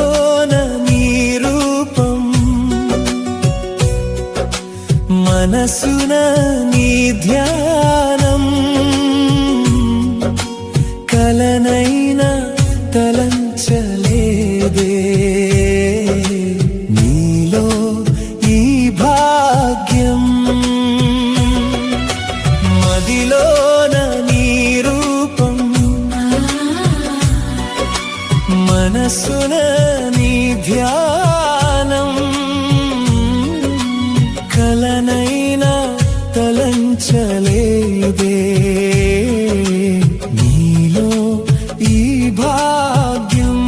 మదిలోన నీ రూపం మనసున నీ ధ్యానం కలనైనా తలంచలేదే నీలో ఈ భాగ్యం మదిలోన నీ రూపం మనసున నీ ధ్యానం కలనైనా తలంచలేదే నీలో ఈ భాగ్యం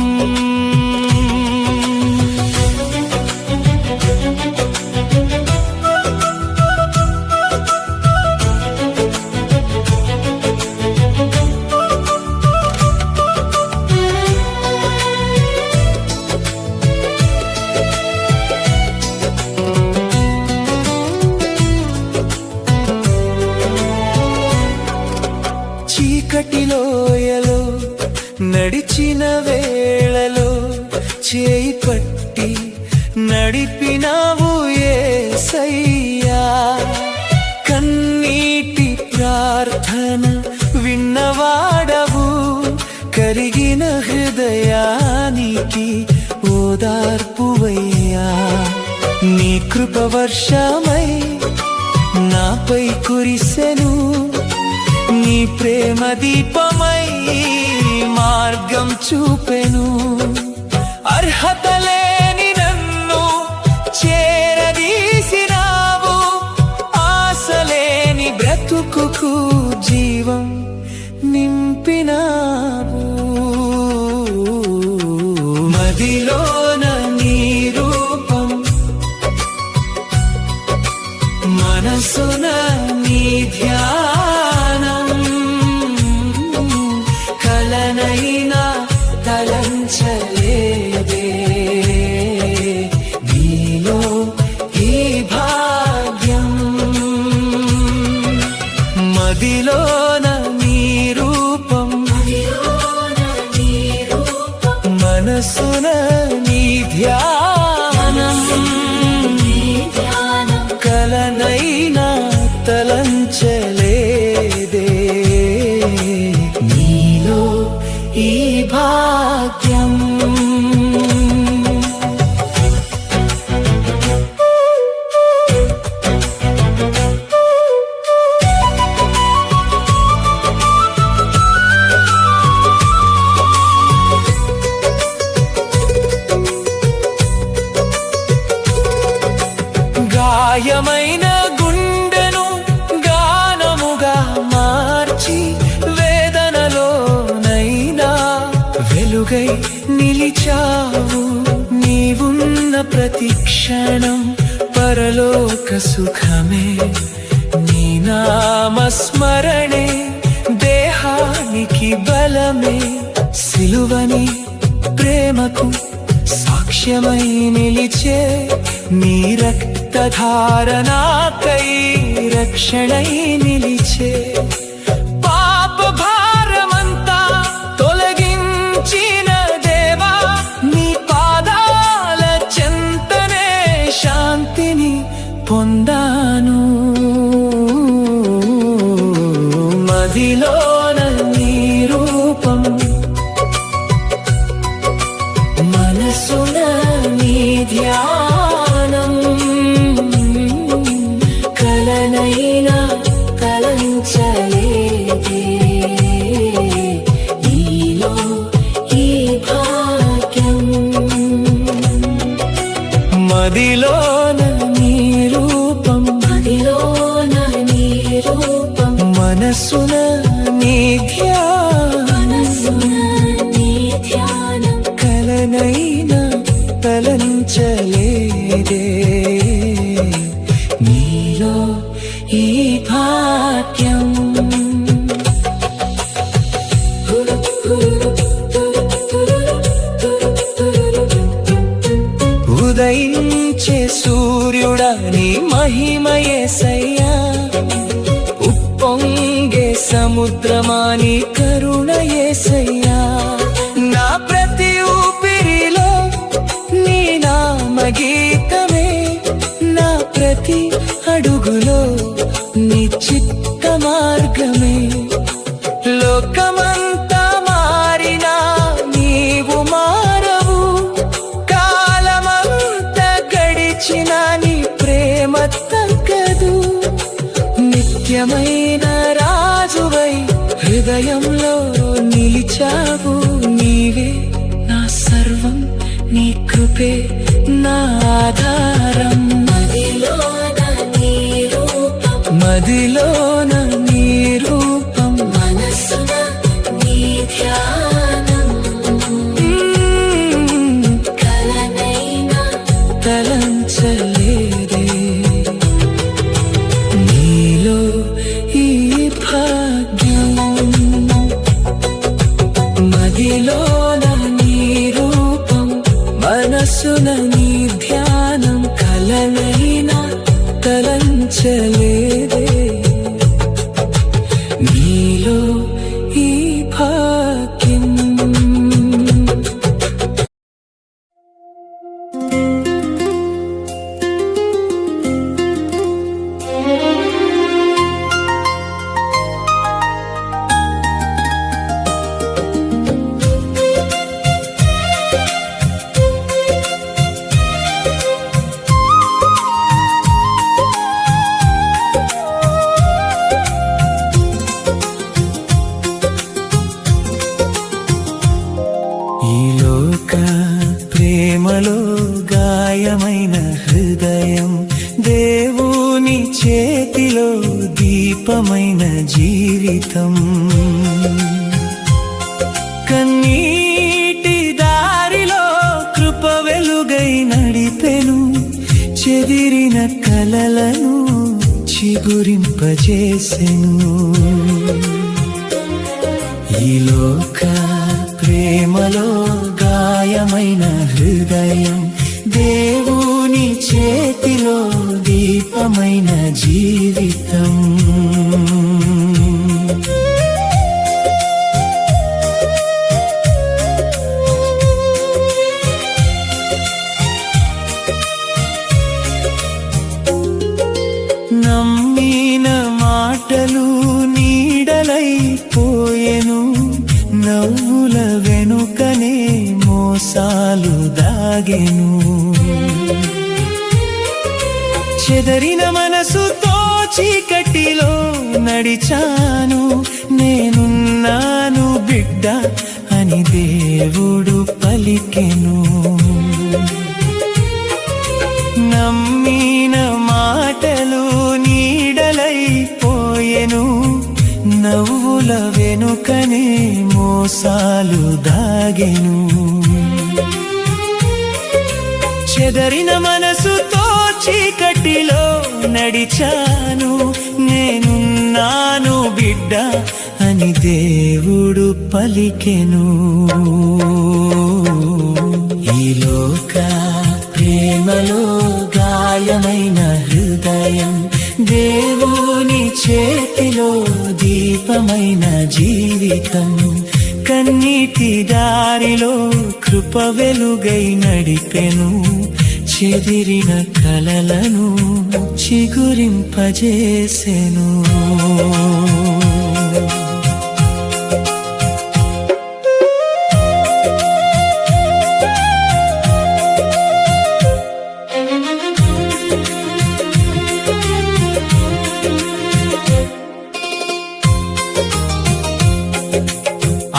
చీకటిలోయలో నడిచిన వేళలో చేయి పట్టి నడిపినావు యేసయ్యా కన్నీటి ప్రార్థన విన్నవాడవు కరిగిన హృదయానికి ఓదార్పువయ్యా నీ కృప వర్షమై నాపై కురిసెను నీ ప్రేమ దీపమై మార్గం చూపెను అర్హత లేని నన్ను చేరదీసినావు ఆశలేని బ్రతుకుకు జీవం నింపినావు మదిలోన నీ రూపం మనసున నీ ధ్యానం కలనైనా తలంచలేదే నీలో ఈ భాగ్యం మదిలోన నీ రూపం మనసున నీ ధ్యానం కలనైనా తలంచలేదే నీలో ఈ భాగ్యం గాయమైన గుండెను గానముగా మార్చి వేదనలోనైనా వెలుగై నిలిచావు నీవున్న ప్రతి క్షణం పరలోక సుఖమే నీ నామస్మరణే దేహానికి బలమే సిలువని ప్రేమకు సాక్ష్యమై నిలిచే నీ రక్తధారణకై రక్షణై నిలిచే పాప భారమంతా తొలగించిన దేవా నీ పాదాల చెంతనే శాంతిని పొందాను మదిలోన నీ రూపం మనసున నీ ధ్యానం కలనైనా తలంచలేదే నీలో ఈ భాగ్యం మదిలోన నీ రూపం మనసున నీ ధ్యానం కలనైనా తలంచలేదే నీలో ఈ భాగ్యం ఉదయించే సూర్యుడా నీ మహిమ యేసయ్యా ఉప్పొంగే సముద్రమా నీ కరుణ యేసయ్యా నా ప్రతి ఊపిరిలో హృదయంలో నిలిచావు నీవే నా సర్వం, నీ కృపే నా ఆధారం. మదిలోన నీ రూపం, మనసున నీ ధ్యానం. కలనైనా తలంచలేదే నీలో ఈ భాగ్యం. మదిలోన నీ రూపం, మనసున నీ ధ్యానం. కలనైనా తలంచలేదే నీలో ఈ భాగ్యం. ప్రేమలో గాయమైన హృదయం, దేవుని చేతిలో దీపమైన జీవితం. కన్నీటి దారిలో కృప వెలుగై నడిపెను, చెదిరిన కలలను చిగురింపజేసెను. ఈ లోక ప్రేమలో గాయమైన హృదయం, దేవుని చేతిలో దీపమైన జీవితం. నమ్మిన మాటలు నీడలైపోయెను, నవ్వుల వెనుకనే మోసాలు దాగెను. చెదరిన మనసుతో చీకటిలో నడిచాను, నేనున్నాను బిడ్డ అని దేవుడు పలికెను. నమ్మిన మాటలు నీడలైపోయెను, నవ్వుల వెనుకనే మోసాలు దాగెను. చెదరిన మనసుతో చీకటిలో నడిచాను, నేనున్నాను బిడ్డ అని దేవుడు పలికెను. ఈ లోక ప్రేమలో గాయమైన హృదయం, దేవుని చేతిలో దీపమైన జీవితం. కన్నీటి దారిలో కృప వెలుగై నడిపెను, చెదిరిన కలలను చిగురింపజేసెను.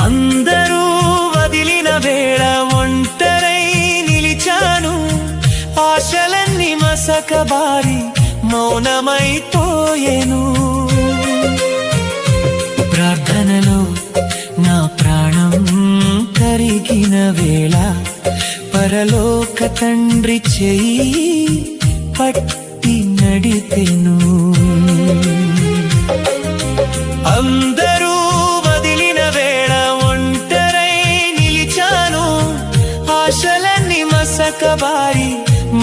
అందరూ వదిలిన వేళ ఒంటరై నిలిచాను, ఆశలన్నీ మసకబారి మౌనమైపోయెను. ప్రార్థనలో నా ప్రాణం కరిగిన వేళ పరలోక తండ్రి చెయ్యి పట్టి నడిపెను. అందరూ వదిలిన వేళ ఒంటరై నిలిచాను, ఆశలన్నీ మసకబారి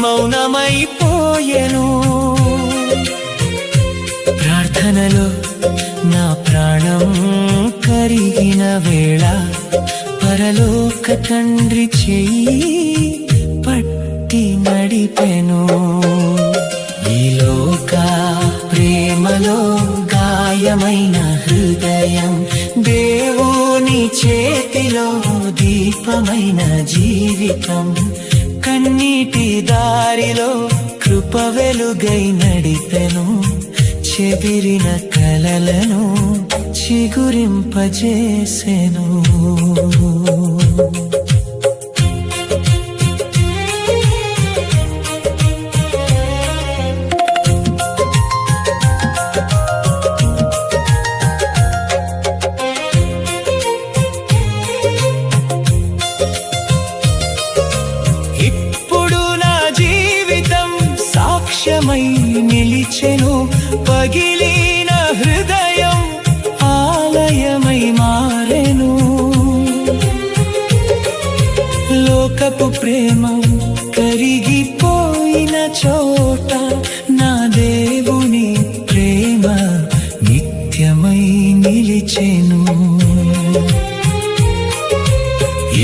మౌనమైపోయెను. ప్రార్థనలో నా ప్రాణం కరిగిన వేళ పరలోక తండ్రి చెయ్యి పట్టి నడిపెను. ఈ లోక ప్రేమలో గాయమైన హృదయం, దేవుని చేతిలో దీపమైన జీవితం. కన్నీటి దారిలో కృప వెలుగై నడిపెను, చెదిరిన కలలను చిగురింపజేసెను. ఇప్పుడు నా జీవితం సాక్ష్యమై నిలిచెను. పగిలిన హృదయం ఆలయమై మారెను. లోకపు ప్రేమ కరిగిపోయిన చోట నా దేవుని ప్రేమ నిత్యమై నిలిచెను.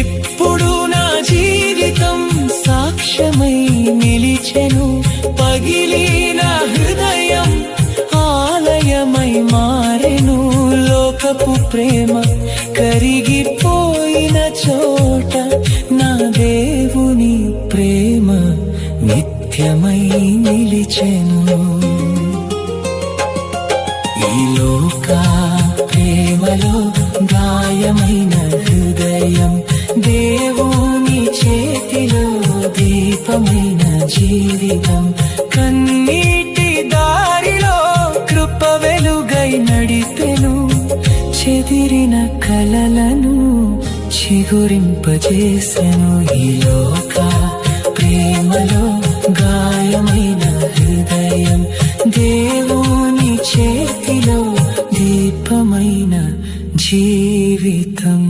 ఇప్పుడు నా జీవితం సాక్ష్యమై నిలిచెను. పగిలిన హృదయం ఆలయమై మారెను. లోకపు ప్రేమ కరిగిపోయిన చోట నా దేవుని ప్రేమ నిత్యమై నిలిచెను. ఈ లోక ప్రేమలో గాయమైన హృదయం దేవుని చేతిలో దీపమైన జీవితం. కన్నీటి దారిలో కృప వెలుగై నడిపెను. చెదిరిన కలలను చిగురింపజేసెను. ఈ లోక ప్రేమలో గాయమైన హృదయం దేవుని చేతిలో దీపమైన జీవితం.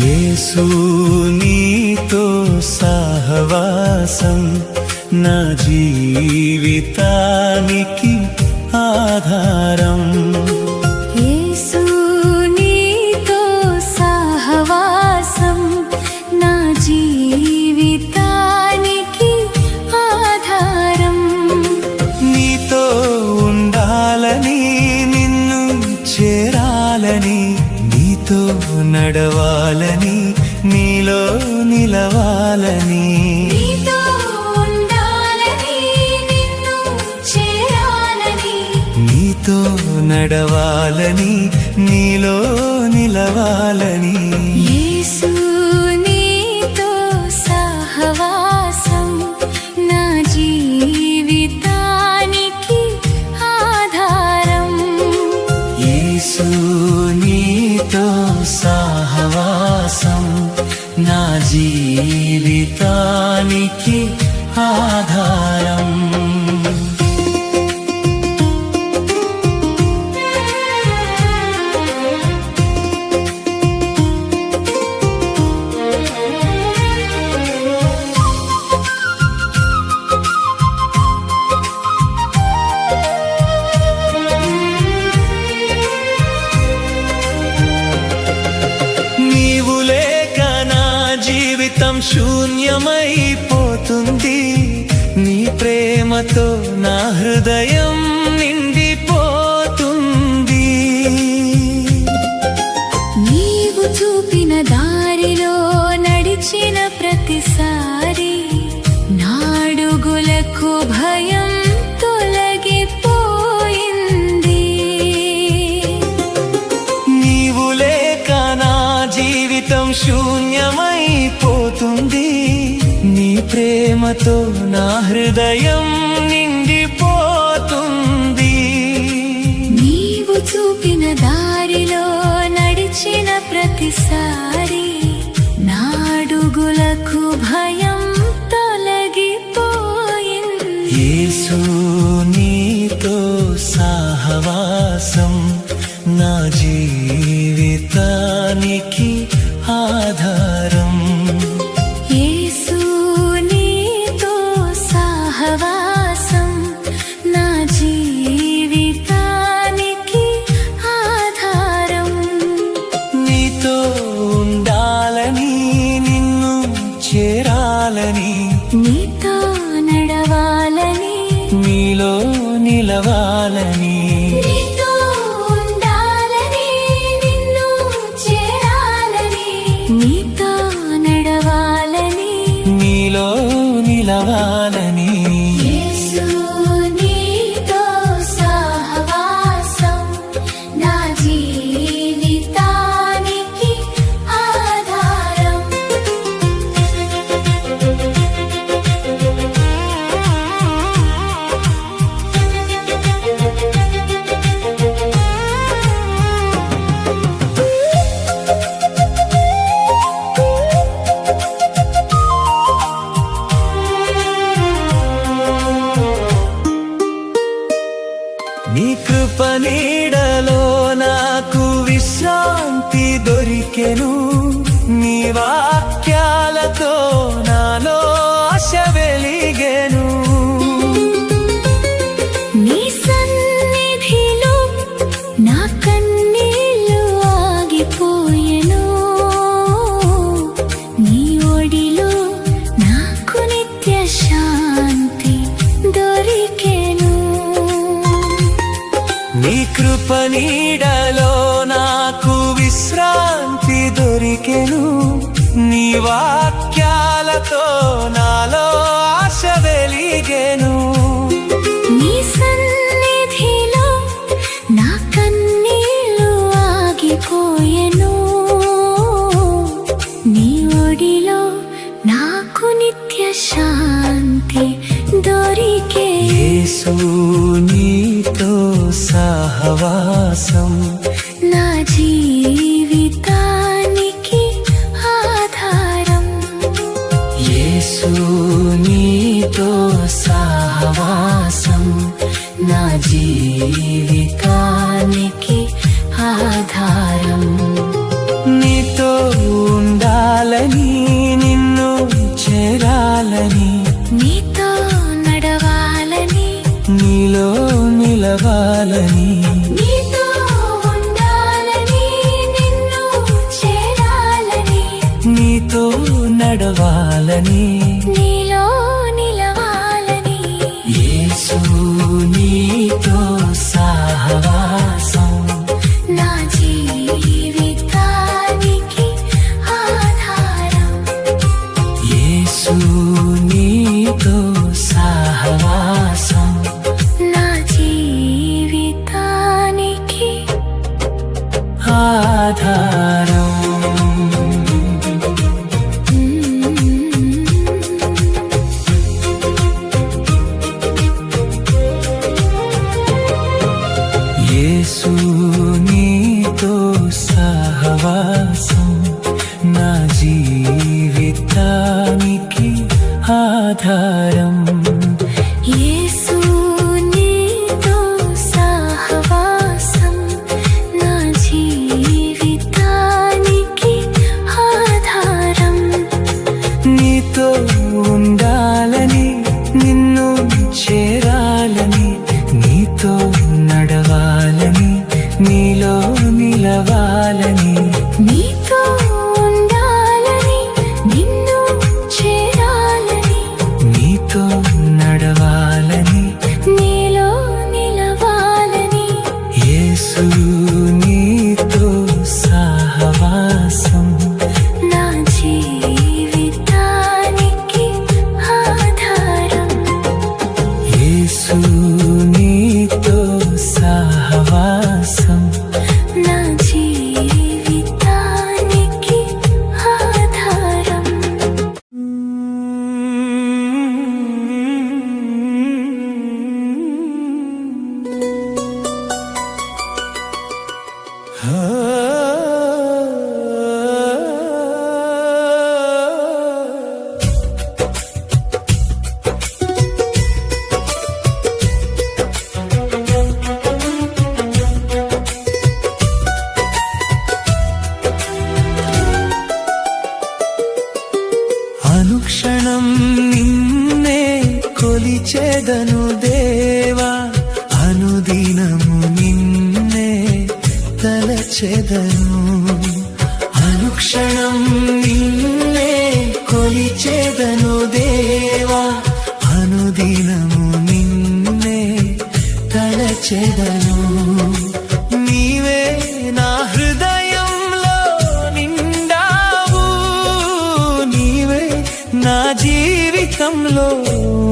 యేసు నీతో సహవాసం నా జీవితానికి ఆధారం. యేసు నీతో సహవాసం నా జీవితానికి ఆధారం. నీతో ఉండాలని నిన్ను చేరాలని నీతో నడవాలని నీలో నిలవాలని. నీతో ఉండాలని నిన్ను చేరాలని నీతో నడవాలని నీలో నిలవాలని. యేసు నీతో సహవాసం నా జీవితానికి ఆధారం. యేసు నీతో సహవాసం నా జీవితానికి ఆధారం. శూన్యమైపోతుంది. నీ ప్రేమతో నా హృదయం నిండిపోతుంది. నీవు చూపిన దారిలో నడిచిన ప్రతిసారి నాడుగులకు భయం తొలగిపోయింది. నీవు లేక నా జీవితం శూన్యమైపోతుంది. నీ ప్రేమతో నా హృదయం నిండిపోతుంది. నీవు చూపిన దారిలో నడిచిన ప్రతిసారి నాడుగులకు భయం తొలగిపోయింది. యేసు నీతో సహవాసం చేరాలని, నీతో నడవాలని, నీలో నిలవాలని, నీతో ఉండాలని, నిన్ను చేరాలని, నీతో నడవాలని, నీలో నిలవాలని. యేసు నీతో సహవాసం నా జీవితానికి ఆధారం. నీ కృప నీడలో నాకు విశ్రాంతి దొరికెను, నీ వాక్యాలతో నాలో ఆశ వెలిగెను. నీ సన్నిధిలో నా కన్నీళ్లు ఆగిపోయెను, నీ ఒడిలో నాకు నిత్య శాంతి దొరికెను. నీ కృప నీడలో నాకు విశ్రాంతి దొరికెను, నీ వాక్యాలతో నాలో ఆశ వెలిగెను. నీ సన్నిధిలో నా కన్నీళ్లు ఆగిపోయెను, నీ ఒడిలో నాకు నిత్య శాంతి దొరికే. యేసు నీతో సహవాసం నా జీవితానికి ఆధారం. యేసు నీతో సహవాసం నా జీవితానికి ఆధారం. నీతో ఉండాలని, నిన్ను చేరాలని, నీతో నడవాలని, నీలో నిలవాలని, నీతో ఉండాలని, నిన్ను చేరాలని, నీతో నడవాలని. నీలో నిలవాలని. యేసు నీతో సహవాసం నా జీవితానికి ఆధారం. యేసు నీతో సహవాసం నా జీవితానికి ఆధారం. యేసు నీతో సహవాసం నా జీవితానికి ఆధారం. యేసు నీతో సహవాసం నా జీవితానికి ఆధారం. నీతో ఉండాలని, నిన్ను చేరాలని, నీతో నడవాలని, నీలో నిలవాలని, నీతో ఉండాలని, నిన్ను చేరాలని, నీతో నడవాలని, నీలో నిలవాలని. యేసు నీతో సహవాసం నా జీవితానికి ఆధారం. యేసు నీతో సహవాసం నా జీవితానికి ఆధారం. అనుక్షణం నిన్నే కొలిచెదను దేవా, అనుదినము నిన్నే తలచెదను. అనుక్షణం నిన్నే కొలిచెదను తలచెదను. నీవే నా హృదయంలో నిండావు, నీవే నా జీవితంలో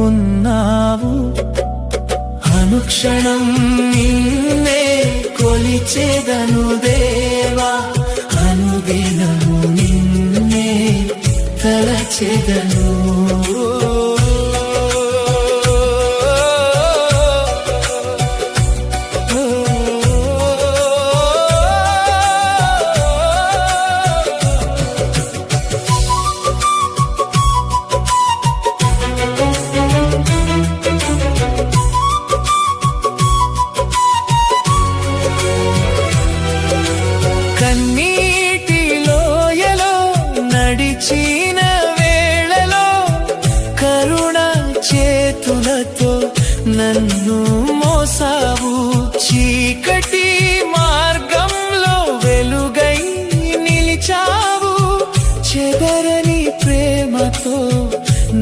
ఉన్నావు. అనుక్షణం నిన్నే కొలిచెదను దేవా, అనుదినము నిన్నే తలచెదను. కన్నీటి లోయలో నడిచిన వేళలో కరుణ చేతులతో నన్ను మోసావు. చీకటి మార్గంలో వెలుగై నిలిచావు. చెదరని ప్రేమతో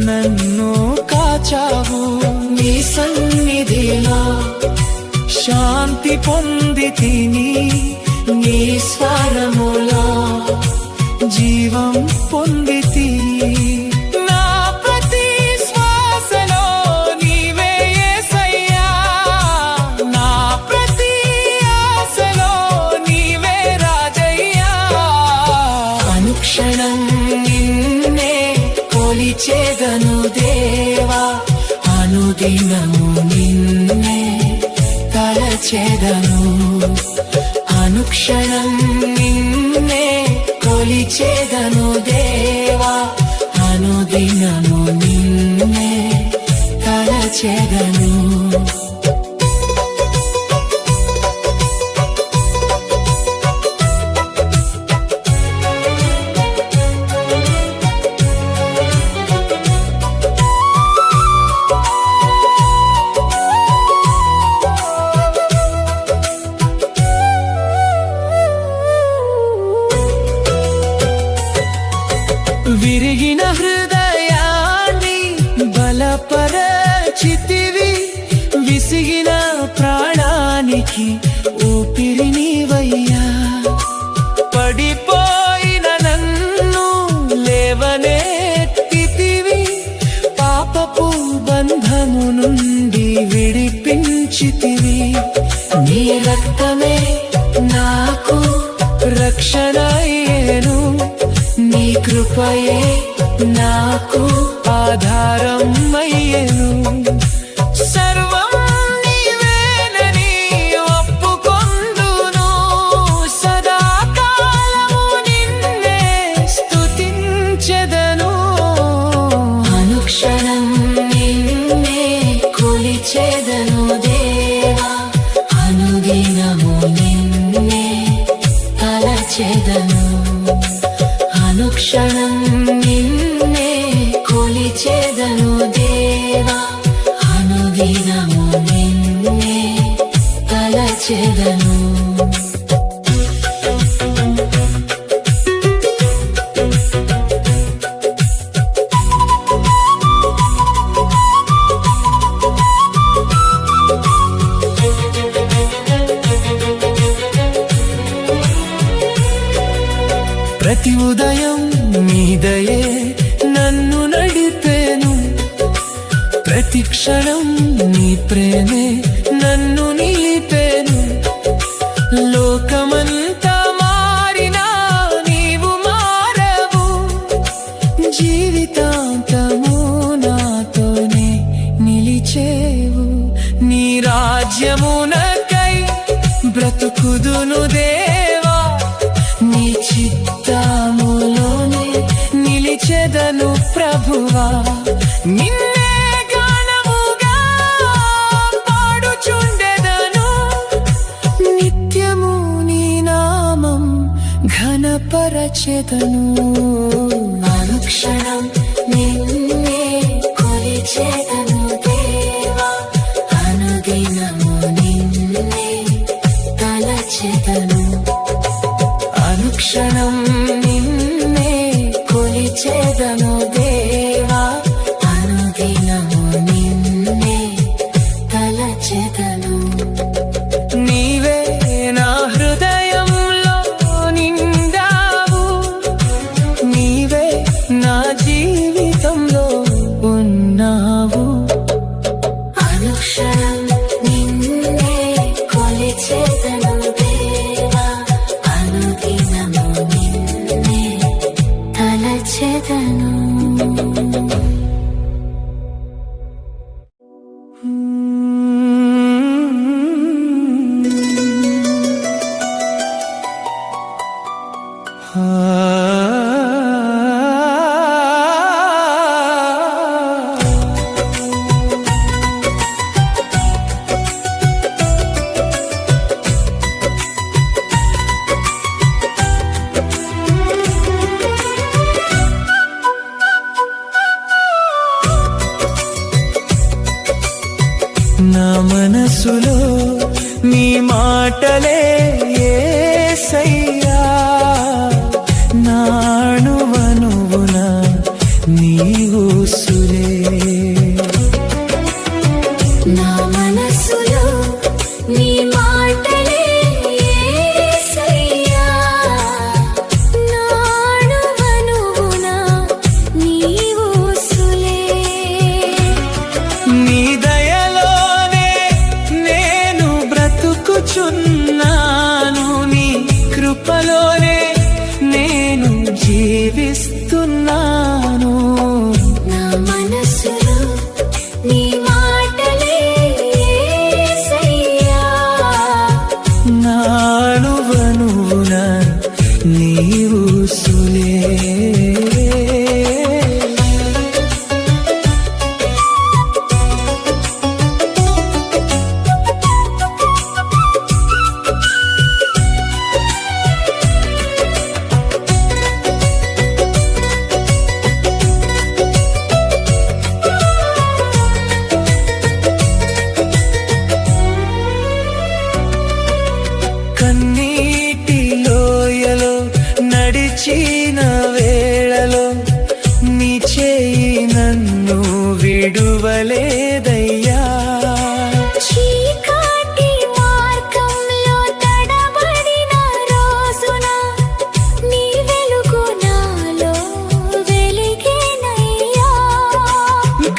నన్ను కాచావు. నీ సన్నిధిలో శాంతి పొందితిని, నీ స్వరములో జీవం పొందితిని. నా ప్రతి శ్వాసలో నీవే యేసయ్యా, నా ప్రతి ఆశలో నీవే రాజయ్యా. అనుక్షణం నిన్నే కొలిచెదను దేవా, అనుదినము నిన్నే తలచెదను. అనుక్షణం నిన్నే కొలిచెదను దేవా, అనుదినము నిన్నే తలచెదను. విరిగిన హృదయాన్ని బలపరచితివి, విసిగిన ప్రాణానికి ఊపిరి నీవయ్యా. పడిపోయిన నన్ను లేవనెత్తితివి, పాపపు బంధము నుండి విడిపించితివి. నీ రక్తమే నాకు రక్షణయేను, నీ కృపయే నాకు ఆధారం అయ్యెను. సర్వం నీవేనని ఒప్పుకొందును, సదాకాలము నిన్నే స్తుతించెదను. అనుక్షణం నిన్నే కొలిచెదను దేవా, అనుదినము నిన్నే తలచెదను. అనుక్షణం నిన్నే కొలిచెదను దేవా, అనుదినము నిన్నే తలచెదను. ప్రతి ఉదయం నీ దయే నన్ను నడిపేను, ప్రతి క్షణం నీ ప్రేమే నన్ను నిలిపేను. లోకమంతా మారినా నీవు మారవు, జీవితాంతము నాతోనే నిలిచేవు. నీ రాజ్యమునకై బ్రతుకుదును దేవా, నీ చిత్తములోనే నిలిచెదను ప్రభువా. నిన్నే గానముగా పాడుచుండెదను, నిత్యము నీ నామం ఘనపరచెదను. అనుక్షణం నిన్నే కొలిచెదను దేవా, అనుదినము నిన్నే తలచెదను. అనుక్షణం నిన్నే కొలిచెదను దేవా, అనుదినము నిన్నే తలచెదను. మాటలే యేసయ్యా నాణువనువున నీ ఊసులే నా మనసులో నీ మాటలే యేసయ్యా నాణువనువున నీ ఊసులే నీ దయలోనే నేను బ్రతుకుచున్నాను నీ కృపలోనే నేను జీవిస్తున్నాను నా మనసులో నీ మాటలే యేసయ్యా నాణువనువున నీ ఊసులే కన్నీటి లోయలో నడిచిన వేళలో నీ చేయి నన్ను విడువలేదయ్యా చీకటి మార్గంలో తడబడిన రోజున నీ వెలుగు నాలో వెలిగేనయ్యా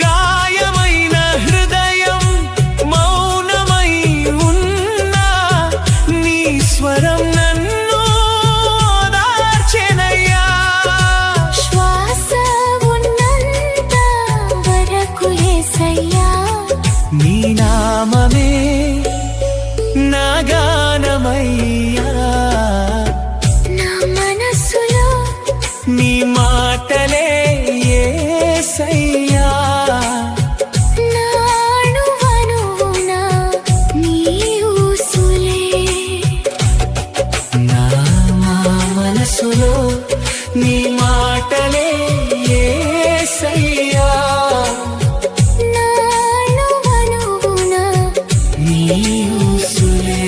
గాయమైన హృదయం మౌనమై ఉన్నా నీ స్వరం నన్ను ఓదార్చెనయ్యా శ్వాస ఉన్నంత వరకు యేసయ్యా నీ నామమే నా గానమయ్యా నా మనసులో నీ మాటలే యేసయ్యా నాణువనువున నీ ఊసులే నా మనసులో నీ మాటలే యేసయ్యా నాణువనువున నీ ఊసులే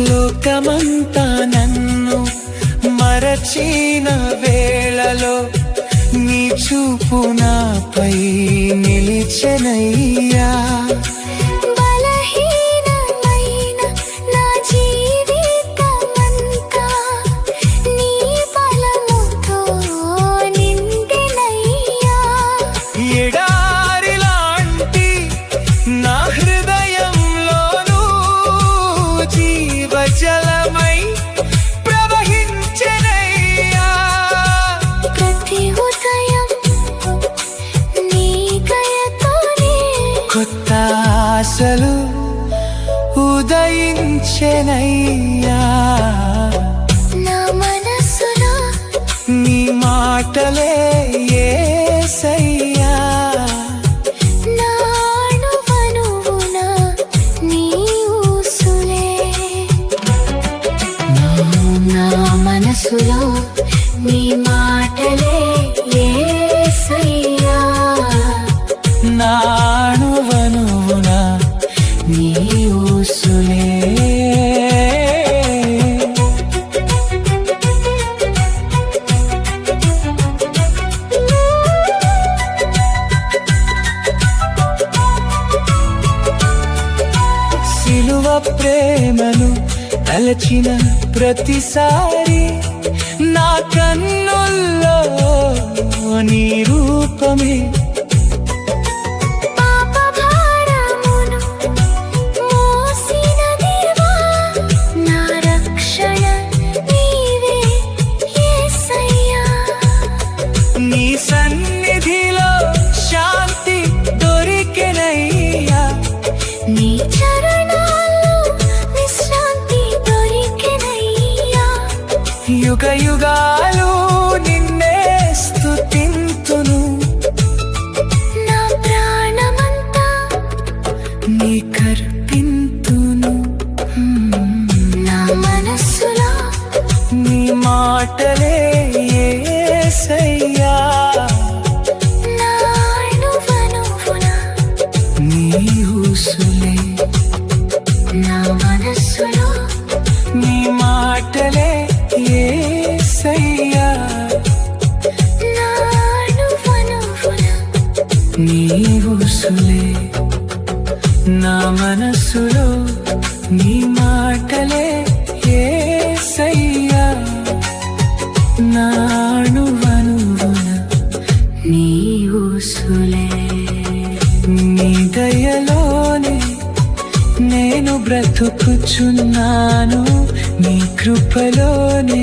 లోకమంతా నన్ను మరచిన వేళలో నీ చూపు నాపై నిలిచెనయ్యా బలహీనమైన నా జీవితమంతా నీ బలముతో నిండినయ్యా ఎడారిలాంటి నా హృదయంలోనూ జీవజలమై ప్రవహించెనయ్యా ప్రతి ఉదయం నీ దయతోనే కొత్త ఆశలు ఉదయించెనయ్యా నా మనసులో నీ మాటలే యేసయ్యా నాణువనువున నీ ఊసులే నా మనసులో నీ మాటలే యేసయ్యా నాణువనువున నీ ఊసులే సిలువ ప్రేమను తలచిన ప్రతిసారి నా కన్నుల్లో నీ రూపమే పాప భారమును మోసిన దేవా నా రక్షణ నీవే యేసయ్యా నీ సన్నిధిలో శాంతి దొరికెనయ్యా నీ చరణాల్లో విశ్రాంతి దొరికెనయ్యా యుగ యుగాలు నిన్నే స్తుతింతును మాటలే యేసయ్యా నా అనువనువున నీ ఊసులే నా మనస్సులో నీ మాటలే యేసయ్యా నా అనువనువున నీ ఊసులే నా మనసులో నీ మాటలే యేసయ్యా నా అణువణువున నీ ఊసులే నీ దయలోనే నేను బ్రతుకుచున్నాను నీ కృపలోనే